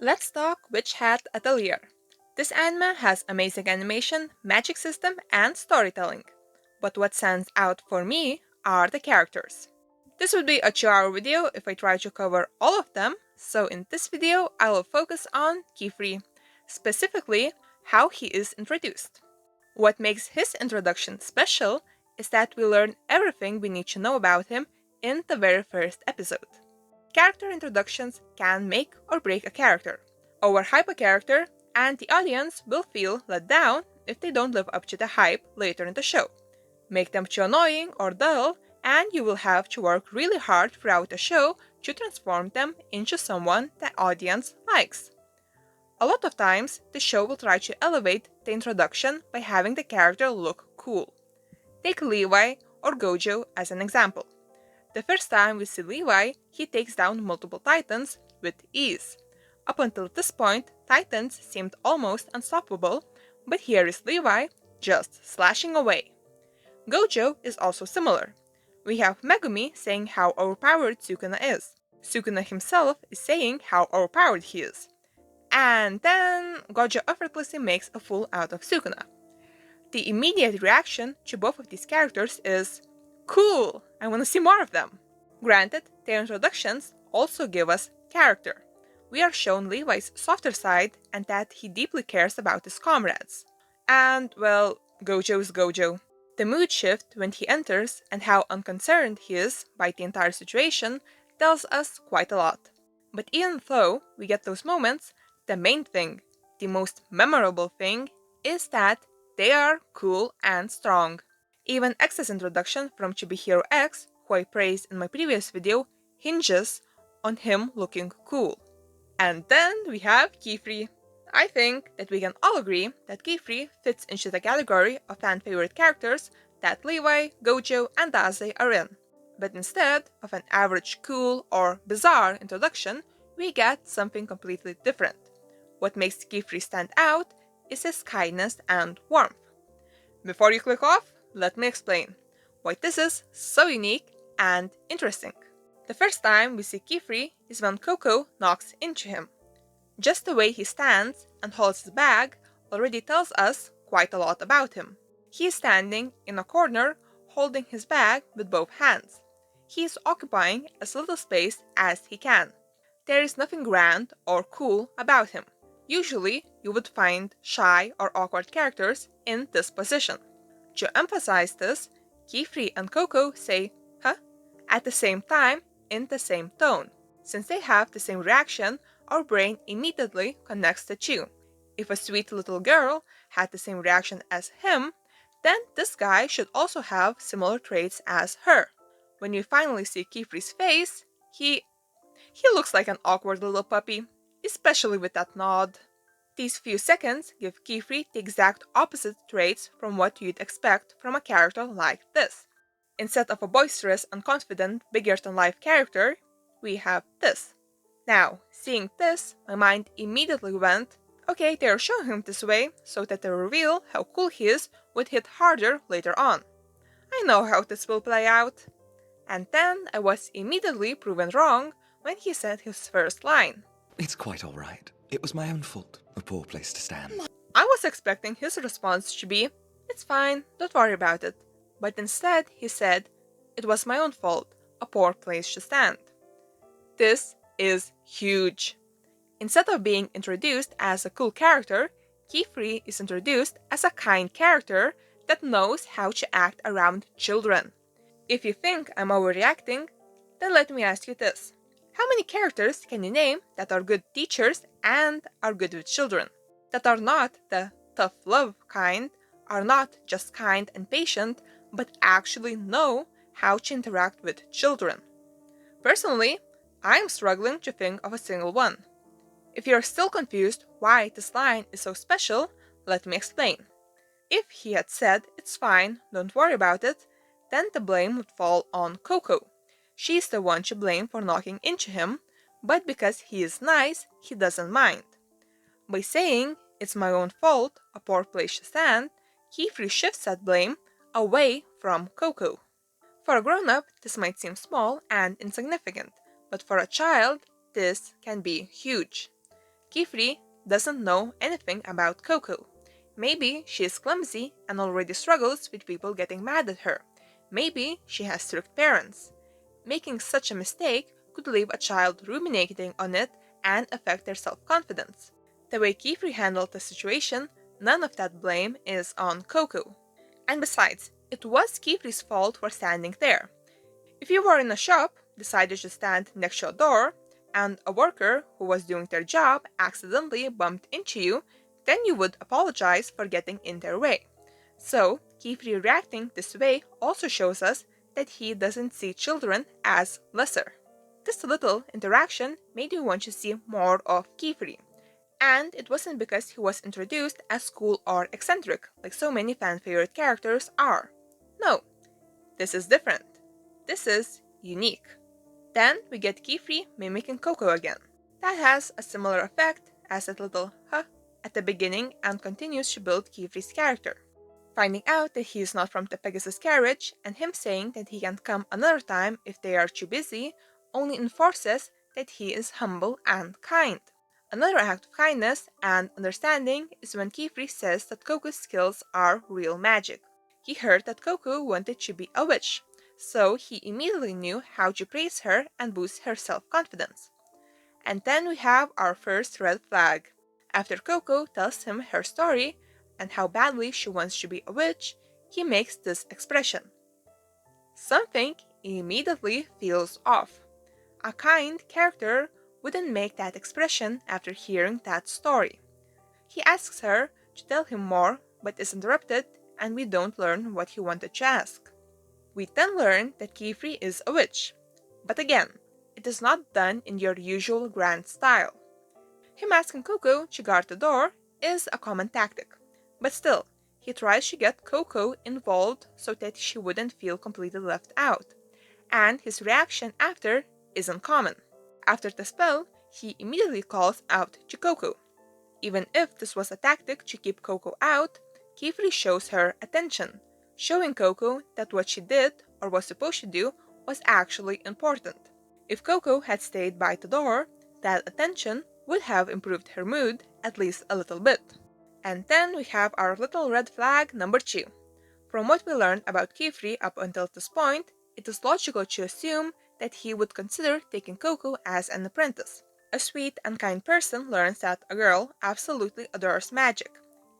Let's talk Witch Hat Atelier. This anime has amazing animation, magic system, and storytelling. But what stands out for me are the characters. This would be a 2-hour video if I try to cover all of them, so in this video I will focus on Qifrey, specifically how he is introduced. What makes his introduction special is that we learn everything we need to know about him in the very first episode. Character introductions can make or break a character. Overhype a character, and the audience will feel let down if they don't live up to the hype later in the show. Make them too annoying or dull, and you will have to work really hard throughout the show to transform them into someone the audience likes. A lot of times, the show will try to elevate the introduction by having the character look cool. Take Levi or Gojo as an example. The first time we see Levi, he takes down multiple titans with ease. Up until this point, titans seemed almost unstoppable, but here is Levi just slashing away. Gojo is also similar. We have Megumi saying how overpowered Sukuna is. Sukuna himself is saying how overpowered he is. And then Gojo effortlessly makes a fool out of Sukuna. The immediate reaction to both of these characters is, cool, I want to see more of them. Granted, their introductions also give us character. We are shown Levi's softer side and that he deeply cares about his comrades. And, well, Gojo is Gojo. The mood shift when he enters and how unconcerned he is by the entire situation tells us quite a lot. But even though we get those moments, the main thing, the most memorable thing, is that they are cool and strong. Even X's introduction from Chibihiro X, who I praised in my previous video, hinges on him looking cool. And then we have Qifrey. I think that we can all agree that Qifrey fits into the category of fan-favorite characters that Levi, Gojo, and Daze are in. But instead of an average cool or bizarre introduction, we get something completely different. What makes Qifrey stand out is his kindness and warmth. Before you click off, let me explain why this is so unique and interesting. The first time we see Qifrey is when Coco knocks into him. Just the way he stands and holds his bag already tells us quite a lot about him. He is standing in a corner holding his bag with both hands. He is occupying as little space as he can. There is nothing grand or cool about him. Usually, you would find shy or awkward characters in this position. To emphasize this, Qifrey and Coco say, huh? At the same time, in the same tone. Since they have the same reaction, our brain immediately connects the two. If a sweet little girl had the same reaction as him, then this guy should also have similar traits as her. When you finally see Qifrey's face, he looks like an awkward little puppy, especially with that nod. These few seconds give Qifrey the exact opposite traits from what you'd expect from a character like this. Instead of a boisterous and confident, bigger-than-life character, we have this. Now, seeing this, my mind immediately went, okay, they're showing him this way so that the reveal how cool he is would hit harder later on. I know how this will play out. And then I was immediately proven wrong when he said his first line. It's quite all right. It was my own fault. A poor place to stand. I was expecting his response to be, it's fine, don't worry about it. But instead he said, it was my own fault, a poor place to stand. This is huge. Instead of being introduced as a cool character, Qifrey is introduced as a kind character that knows how to act around children. If you think I'm overreacting, then let me ask you this. How many characters can you name that are good teachers and are good with children? That are not the tough love kind, are not just kind and patient, but actually know how to interact with children? Personally, I'm struggling to think of a single one. If you're still confused why this line is so special, let me explain. If he had said, it's fine, don't worry about it, then the blame would fall on Coco. She's the one to blame for knocking into him, but because he is nice, he doesn't mind. By saying, it's my own fault, a poor place to stand, Qifrey shifts that blame away from Coco. For a grown-up, this might seem small and insignificant, but for a child, this can be huge. Kefrey doesn't know anything about Coco. Maybe she is clumsy and already struggles with people getting mad at her. Maybe she has strict parents. Making such a mistake could leave a child ruminating on it and affect their self-confidence. The way Kefrey handled the situation, none of that blame is on Coco. And besides, it was Kefrey's fault for standing there. If you were in a shop, decided to stand next to a door, and a worker who was doing their job accidentally bumped into you, then you would apologize for getting in their way. So, Kefrey reacting this way also shows us that he doesn't see children as lesser. This little interaction made you want to see more of Kefrey. And it wasn't because he was introduced as cool or eccentric, like so many fan-favorite characters are. No, this is different. This is unique. Then we get Qifrey mimicking Coco again. That has a similar effect as that little huh at the beginning and continues to build Qifrey's character. Finding out that he is not from the Pegasus carriage and him saying that he can come another time if they are too busy only enforces that he is humble and kind. Another act of kindness and understanding is when Qifrey says that Coco's skills are real magic. He heard that Coco wanted to be a witch, so he immediately knew how to praise her and boost her self-confidence. And then we have our first red flag. After Coco tells him her story and how badly she wants to be a witch, he makes this expression. Something immediately feels off. A kind character wouldn't make that expression after hearing that story. He asks her to tell him more, but is interrupted, and we don't learn what he wanted to ask. We then learn that Qifrey is a witch, but again, it is not done in your usual grand style. Him asking Coco to guard the door is a common tactic, but still, he tries to get Coco involved so that she wouldn't feel completely left out, and his reaction after isn't common. After the spell, he immediately calls out to Coco. Even if this was a tactic to keep Coco out, Qifrey shows her attention, showing Coco that what she did or was supposed to do was actually important. If Coco had stayed by the door, that attention would have improved her mood at least a little bit. And then we have our little red flag number 2. From what we learned about Qifrey up until this point, it is logical to assume that he would consider taking Coco as an apprentice. A sweet and kind person learns that a girl absolutely adores magic.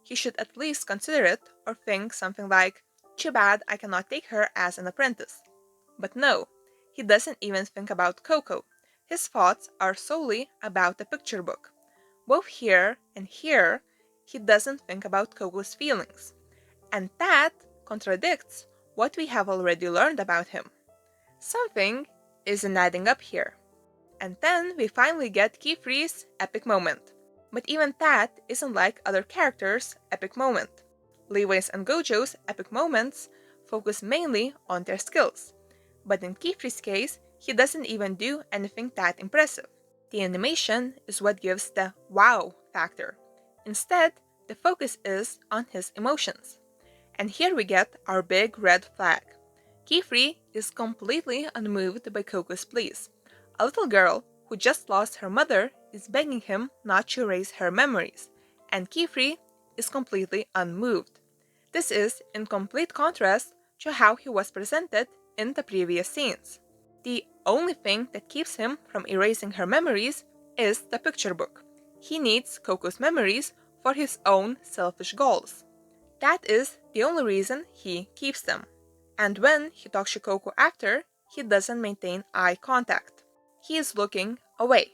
He should at least consider it or think something like, too bad I cannot take her as an apprentice. But no, he doesn't even think about Coco. His thoughts are solely about the picture book. Both here and here, he doesn't think about Coco's feelings. And that contradicts what we have already learned about him. Something isn't adding up here. And then we finally get Qifrey's epic moment. But even that isn't like other characters' epic moment. Leeway's and Gojo's epic moments focus mainly on their skills. But in Qifrey's case, he doesn't even do anything that impressive. The animation is what gives the wow factor. Instead, the focus is on his emotions. And here we get our big red flag. Qifrey is completely unmoved by Coco's pleas. A little girl who just lost her mother is begging him not to erase her memories, and Qifrey is completely unmoved. This is in complete contrast to how he was presented in the previous scenes. The only thing that keeps him from erasing her memories is the picture book. He needs Coco's memories for his own selfish goals. That is the only reason he keeps them. And when he talks to Coco after, he doesn't maintain eye contact. He is looking away.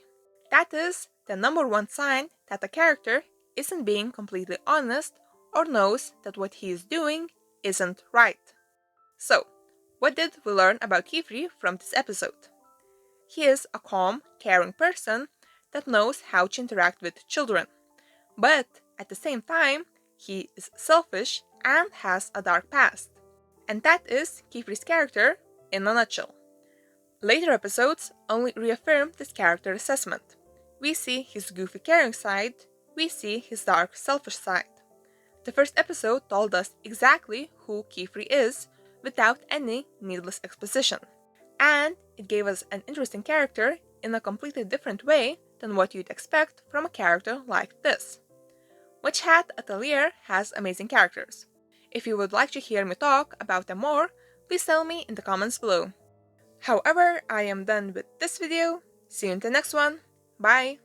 That is the number one sign that a character isn't being completely honest or knows that what he is doing isn't right. So, what did we learn about Qifrey from this episode? He is a calm, caring person that knows how to interact with children. But at the same time, he is selfish and has a dark past. And that is Qifrey's character in a nutshell. Later episodes only reaffirm this character assessment. We see his goofy caring side, we see his dark selfish side. The first episode told us exactly who Qifrey is without any needless exposition. And it gave us an interesting character in a completely different way than what you'd expect from a character like this. Which Hat Atelier has amazing characters? If you would like to hear me talk about them more, please tell me in the comments below. However, I am done with this video. See you in the next one. Bye!